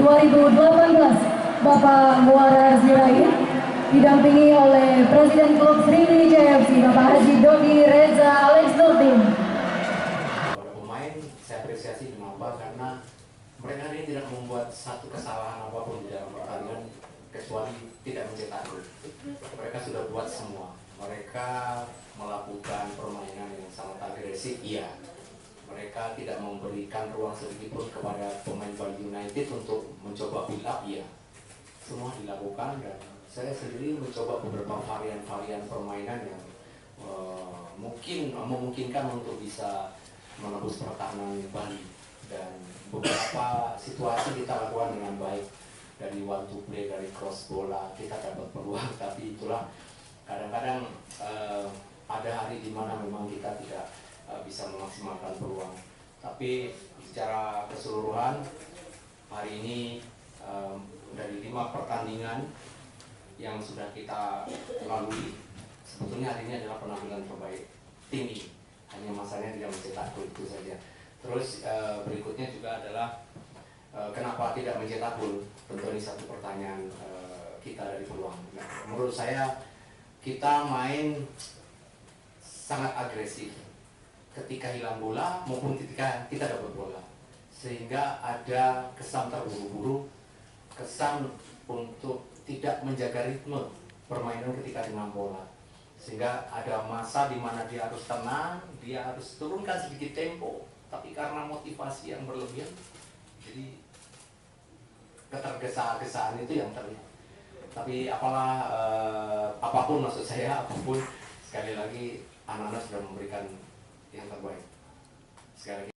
2018 Bapak Muara Sirait, didampingi oleh Presiden Klub Sriwijaya FC Bapak Haji Dodi Reza Alex Nurdin. Para pemain saya apresiasi kenapa, karena mereka ini tidak membuat satu kesalahan apapun di dalam pertandingan kecuali tidak mencetak gol. Mereka sudah buat semua. Mereka melakukan permainan yang sangat agresif, iya. Mereka tidak memberikan ruang sedikitpun kepada pemain Bali United untuk mencoba build up, iya. Semua dilakukan, dan saya sendiri mencoba beberapa varian-varian permainan yang mungkin memungkinkan untuk bisa menembus pertahanan Bali, dan beberapa situasi kita lakukan dengan baik. Dari one to play, dari cross bola kita dapat peluang, tapi itulah kadang-kadang ada hari di mana memang kita tidak bisa memaksimalkan peluang. Tapi secara keseluruhan hari ini dari 5 pertandingan yang sudah kita lalui, sebetulnya hari ini adalah penampilan terbaik tim ini. Hanya masalahnya tidak mencetak gol, itu saja. Terus berikutnya juga adalah kenapa tidak mencetak gol? Tentu ini satu pertanyaan kita dari peluang. Nah, menurut saya kita main sangat agresif ketika hilang bola maupun ketika kita dapat bola, sehingga ada kesan terburu-buru, kesan untuk tidak menjaga ritme permainan ketika dengan bola, sehingga ada masa di mana dia harus tenang, dia harus turunkan sedikit tempo, tapi karena motivasi yang berlebihan, jadi ketergesa-gesaan itu yang terlihat. Tapi apapun maksud saya, apapun, sekali lagi anak-anak sudah memberikan yang terbaik. Sekali lagi